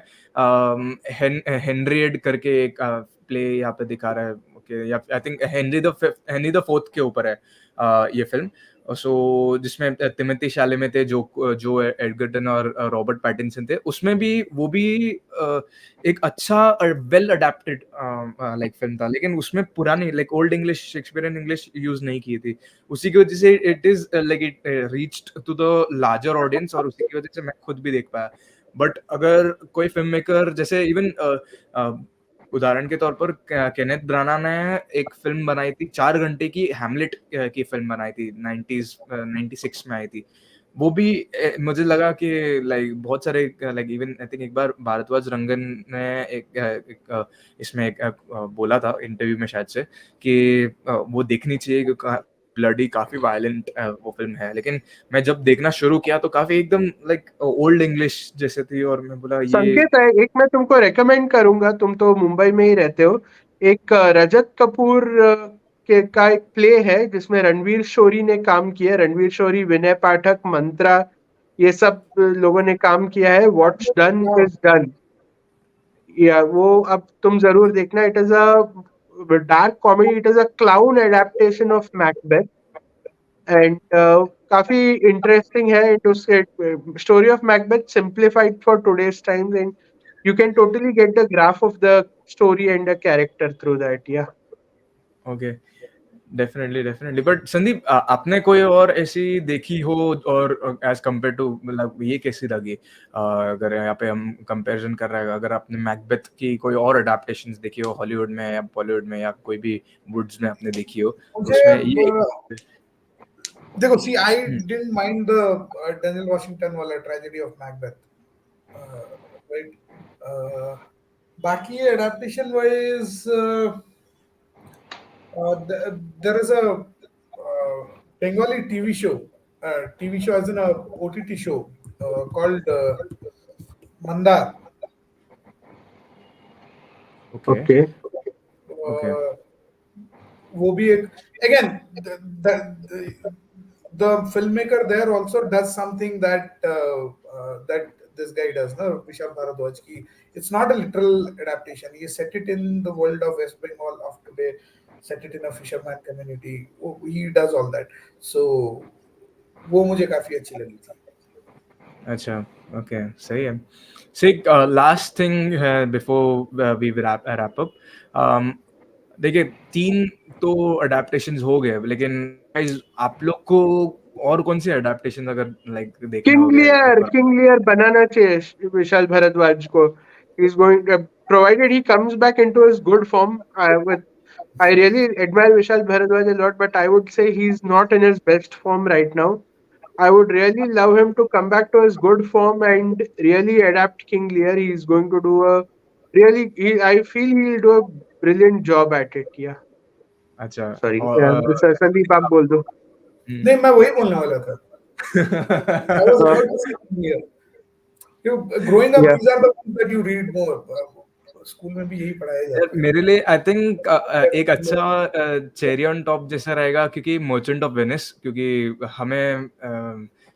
हेनरिएड करके एक प्ले यहाँ पे दिखा रहा है, ओके, या I think Henry the fourth के ऊपर है ये फिल्म। सो जिसमें तिमोथी शैलेमे थे, जो एडगर्टन और रॉबर्ट पैटिंसन थे, उसमें भी वो भी एक अच्छा वेल अडेप्टेड लाइक फिल्म था, लेकिन उसमें पुरानी like old English, Shakespearean English use नहीं की थी। उसी की वजह से it is like it reached to the larger audience, और उसी की वजह से मैं खुद भी देख पाया। बट अगर कोई फिल्म मेकर जैसे इवन उदाहरण के तौर पर केनेथ ब्राना ने एक फिल्म बनाई थी 4 घंटे की, हैमलेट की फिल्म बनाई थी, 96 में आई थी। वो भी मुझे लगा कि लाइक बहुत सारे लाइक इवन आई थिंक एक बार भारद्वाज रंगन ने इसमें एक बोला था इंटरव्यू में शायद से कि वो देखनी चाहिए क्योंकि ब्लडी काफी वायलेंट वो फिल्म है। लेकिन मैं जब देखना शुरू किया तो काफी एकदम लाइक ओल्ड इंग्लिश जैसे थी, और मैं बोला ये संकेत है, एक मैं तुमको रेकमेंड करूंगा, तुम तो मुंबई में ही रहते हो। एक रजत कपूर के का एक प्ले है जिसमें रणवीर शोरी ने काम किया। रणवीर शोरी, विनय पाठक, मंत्रा, ये सब लोगों ने काम किया है। व्हाट्स डन इज डन, या वो अब तुम जरूर देखना। It is a dark comedy, it is a clown adaptation of Macbeth, and काफी इंटरेस्टिंग है। इट उसके story of Macbeth simplified for today's times, and you can totally get the graph of the story and the character through that. Yeah. Okay, definitely definitely. But Sandeep, आपने कोई और ऐसी देखी हो, और एज कम्पेयर टू, मतलब ये कैसी लगी? अगर यहाँ पे हम कंपैरिजन कर रहे हैं, अगर आपने मैकबेथ की कोई और अडेप्टेशंस देखी हो हॉलीवुड में या बॉलीवुड में या कोई भी वुड्स में आपने देखी हो, मुझे उसमें ये देखो, see I didn't mind the Daniel Washington वाला ट्रेजेडी ऑफ मैकबेथ, राइट। बाकी adaptation wise there is a Bengali TV show as in a OTT show called Mandar. Okay Okay. Okay वो भी एक, again, the filmmaker there also does something that this guy does, no, Vishal Bharadwaj ki. It's not a literal adaptation. He set it in the world of West Bengal of today, set it in a fisherman community. He does all that. So वो मुझे काफी अच्छी लगी थी। अच्छा, okay, सही है। सही। लास्ट थिंग है बिफोर वी रैप अप। देखिए, 3 तो अडेप्टेशंस हो गए, लेकिन guys, आप लोग को और कौन सी अडेप्टेशन अगर लाइक देखना King हो गया एक Lear, बार? King Lear बनाना चाहिए विशाल भारद्वाज को. He's going, provided he comes back into his good form. I really admire Vishal Bharadwaj a lot, but I would say he's not in his best form right now. I would really love him to come back to his good form and really adapt King Lear. He's going to do a I feel he'll do a brilliant job at it. Yeah. अच्छा, Sorry. और Sandeep, आप बोल दो. नहीं, मैं वही बोलने वाला था। I was Uh, about to say here. Growing up, yeah. these are the books that you read more. School में भी यही पढ़ाया यार, जाता है। मेरे लिए आई थिंक एक अच्छा चेरी ऑन टॉप जैसा रहेगा, क्योंकि मर्चेंट ऑफ वेनिस, क्योंकि हमें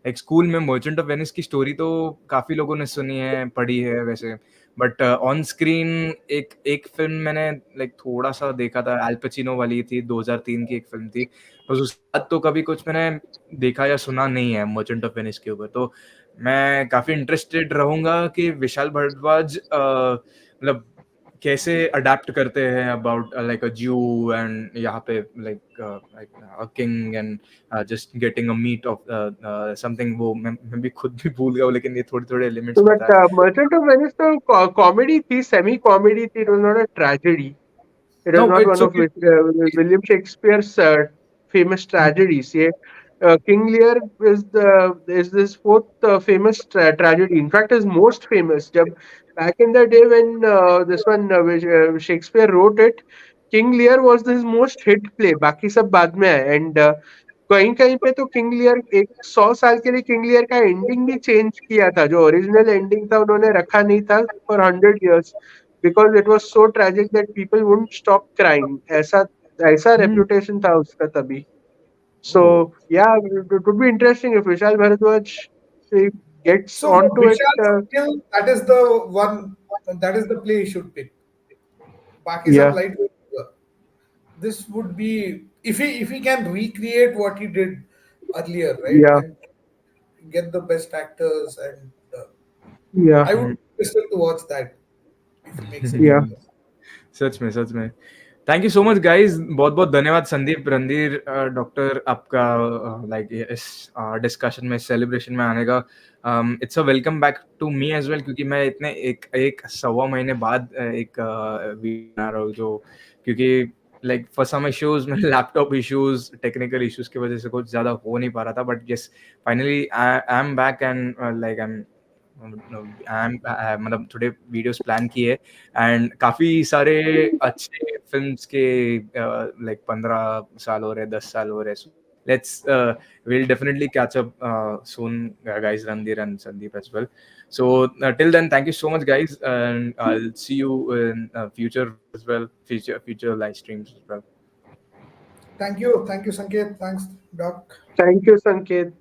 एक स्कूल में मर्चेंट ऑफ वेनिस की स्टोरी तो काफी लोगों ने सुनी है, पढ़ी है वैसे, बट ऑन स्क्रीन एक एक फिल्म मैंने लाइक थोड़ा सा देखा था, एल पचिनो वाली थी, 2003 की एक फिल्म थी, बस उसके बाद तो कभी कुछ मैंने देखा या सुना नहीं है मर्चेंट ऑफ वेनिस के ऊपर। तो मैं काफी इंटरेस्टेड रहूंगा कि विशाल भारद्वाज मतलब कैसे अडेप्ट करते हैं अबाउट लाइक अ ज्यू, एंड यहाँ पे like a king, and just getting a meat of something. वो मैं भी खुद भी भूल गया हूँ, लेकिन ये थोड़े थोड़े एलिमेंट्स But पता है। Merchant of Venice तो comedy थी, semi-comedy थी. It was not a tragedy. It was no, not one it's of okay. William Shakespeare's famous tragedies. ये King Lear is this fourth famous tragedy. In fact, his most famous. Back in the day when this one Shakespeare wrote it, King Lear was his most hit play. बाकी सब बाद में है. And कहीं कहीं पे तो किंग लियर 100 साल के लिए किंग लियर का एंडिंग भी चेंज किया था. जो ओरिजिनल एंडिंग था उन्होंने रखा नहीं था for 100 years because it was so tragic that people wouldn't stop crying. ऐसा ऐसा Hmm. रेपुटेशन था उसका तभी. So Oh. yeah, it would be interesting if Vishal Bharadwaj gets So for onto it. Vishal's skill, that is the one. That is the play he should pick. Baki sab Yeah, lightweight. This would be if he can recreate what he did earlier, right, yeah, and get the best actors, and yeah, I would Hmm. be interested to watch that if he makes it yeah. happen. सच में thank you so much guys. बहुत बहुत धन्यवाद Sandeep, Randhir, doctor, आपका like इस discussion में, celebration में आने का. It's a welcome back to me as well, क्योंकि मैं इतने एक सवा महीने बाद एक वीडियो बना रहा हूँ, जो क्योंकि लाइक फॉर सम इश्यूज में लैपटॉप इश्यूज, टेक्निकल इश्यूज की वजह से कुछ ज़्यादा हो नहीं पा रहा था. But yes, finally I am back and like मतलब थोड़े वीडियोस प्लान किए, एंड काफ़ी सारे अच्छे फिल्म्स के लाइक 15 साल हो रहे, 10 साल हो रहे. Let's we'll definitely catch up soon, guys, Randhir and Sandeep as well. So till then, thank you so much, guys, and I'll see you in future as well, future live streams as well. Thank you, Sanket. Thanks, Doc. Thank you, Sanket.